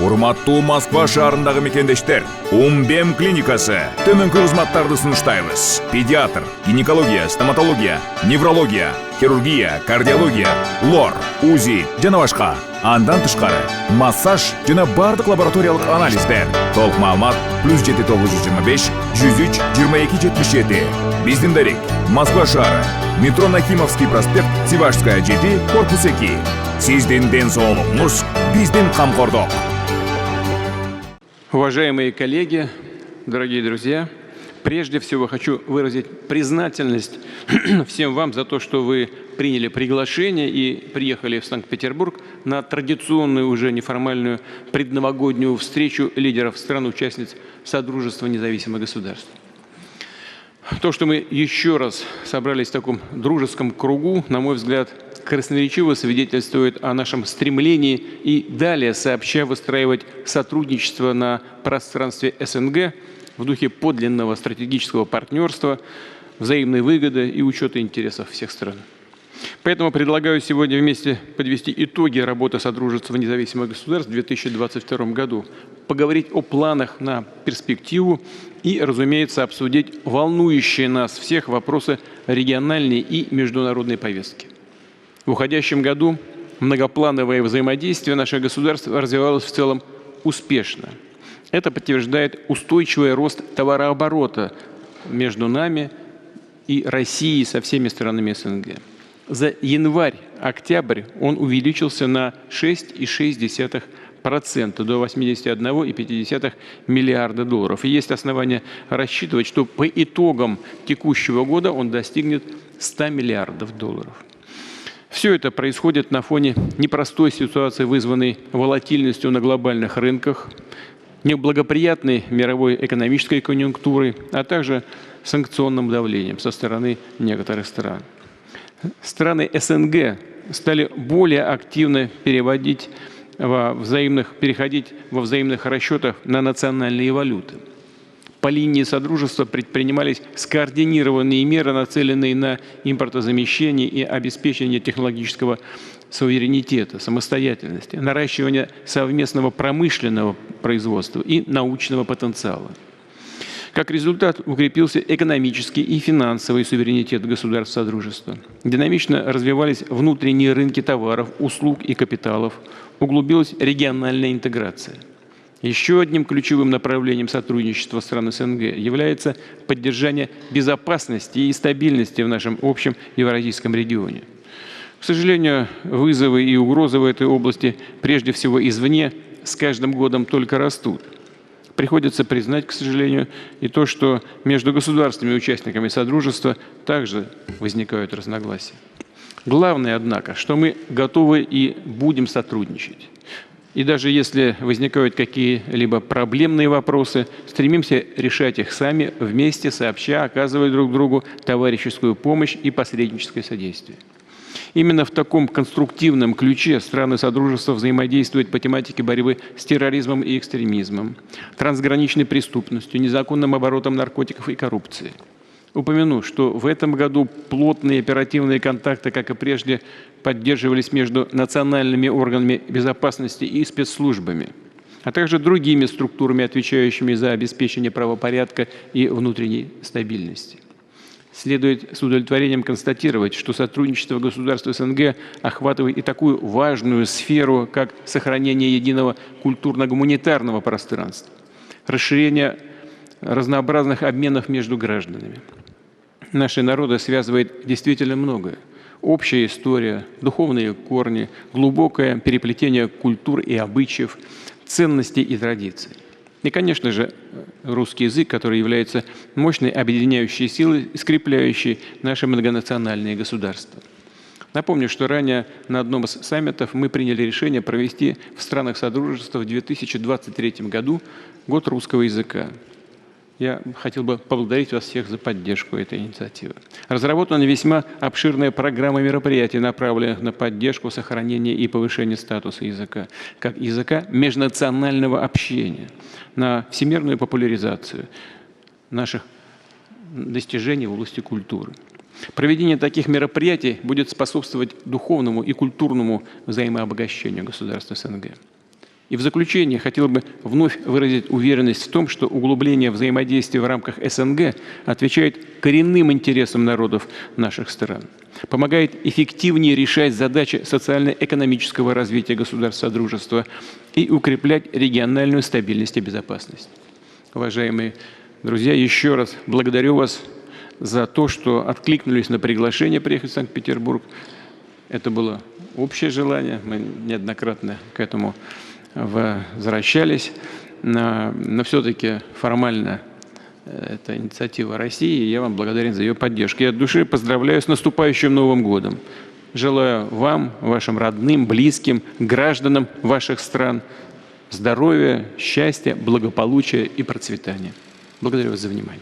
Урматтуу Москва шаарындагы мекендештер, Умбем клиникасы төмөнкү кызматтарды сунуштайбыз. Педиатр, гинекология, стоматология, неврология, хирургия, кардиология, лор, УЗИ жана башка. Андан тышкары массаж жана бардык лабораториялык анализдер. Толук маалымат +7 925 103 22 77. Биздин дарек Москва шаары, метро Нахимовский проспект, Сивашская 7, корпус 2. Сиздин ден соолугуңуз биздин камкордук. Уважаемые коллеги, дорогие друзья, прежде всего хочу выразить признательность всем вам за то, что вы приняли приглашение и приехали в Санкт-Петербург на традиционную уже неформальную предновогоднюю встречу лидеров стран-участниц Содружества независимых государств. То, что мы еще раз собрались в таком дружеском кругу, на мой взгляд, красноречиво свидетельствует о нашем стремлении и далее сообща выстраивать сотрудничество на пространстве СНГ в духе подлинного стратегического партнерства, взаимной выгоды и учета интересов всех стран. Поэтому предлагаю сегодня вместе подвести итоги работы Содружества независимых государств в 2022 году, поговорить о планах на перспективу и, разумеется, обсудить волнующие нас всех вопросы региональной и международной повестки. В уходящем году многоплановое взаимодействие наших государств развивалось в целом успешно. Это подтверждает устойчивый рост товарооборота между нами и Россией со всеми странами СНГ. За январь-октябрь он увеличился на 6,6% до 81,5 миллиарда долларов. И есть основания рассчитывать, что по итогам текущего года он достигнет 100 миллиардов долларов. Все это происходит на фоне непростой ситуации, вызванной волатильностью на глобальных рынках, неблагоприятной мировой экономической конъюнктурой, а также санкционным давлением со стороны некоторых стран. Страны СНГ стали более активно переходить во взаимных расчетах на национальные валюты. По линии Содружества предпринимались скоординированные меры, нацеленные на импортозамещение и обеспечение технологического суверенитета, самостоятельности, наращивание совместного промышленного производства и научного потенциала. Как результат, укрепился экономический и финансовый суверенитет государств Содружества. Динамично развивались внутренние рынки товаров, услуг и капиталов, углубилась региональная интеграция. Еще одним ключевым направлением сотрудничества стран СНГ является поддержание безопасности и стабильности в нашем общем евразийском регионе. К сожалению, вызовы и угрозы в этой области, прежде всего извне, с каждым годом только растут. Приходится признать, к сожалению, и то, что между государствами-участниками Содружества также возникают разногласия. Главное, однако, что мы готовы и будем сотрудничать. И даже если возникают какие-либо проблемные вопросы, стремимся решать их сами, вместе, сообща, оказывая друг другу товарищескую помощь и посредническое содействие. Именно в таком конструктивном ключе страны Содружества взаимодействуют по тематике борьбы с терроризмом и экстремизмом, трансграничной преступностью, незаконным оборотом наркотиков и коррупцией. Упомяну, что в этом году плотные оперативные контакты, как и прежде, поддерживались между национальными органами безопасности и спецслужбами, а также другими структурами, отвечающими за обеспечение правопорядка и внутренней стабильности. Следует с удовлетворением констатировать, что сотрудничество государств СНГ охватывает и такую важную сферу, как сохранение единого культурно-гуманитарного пространства, расширение разнообразных обменов между гражданами. Наши народы связывает действительно многое. Общая история, духовные корни, глубокое переплетение культур и обычаев, ценностей и традиций. И, конечно же, русский язык, который является мощной объединяющей силой, скрепляющей наши многонациональные государства. Напомню, что ранее на одном из саммитов мы приняли решение провести в странах Содружества в 2023 году год русского языка. Я хотел бы поблагодарить вас всех за поддержку этой инициативы. Разработана весьма обширная программа мероприятий, направленных на поддержку, сохранение и повышение статуса языка, как языка межнационального общения, на всемирную популяризацию наших достижений в области культуры. Проведение таких мероприятий будет способствовать духовному и культурному взаимообогащению государств СНГ. И в заключение хотел бы вновь выразить уверенность в том, что углубление взаимодействия в рамках СНГ отвечает коренным интересам народов наших стран, помогает эффективнее решать задачи социально-экономического развития государств Содружества и укреплять региональную стабильность и безопасность. Уважаемые друзья, еще раз благодарю вас за то, что откликнулись на приглашение приехать в Санкт-Петербург. Это было общее желание, мы неоднократно к этому возвращались, но все-таки формально это инициатива России, и я вам благодарен за ее поддержку. Я от души поздравляю с наступающим Новым годом. Желаю вам, вашим родным, близким, гражданам ваших стран здоровья, счастья, благополучия и процветания. Благодарю вас за внимание.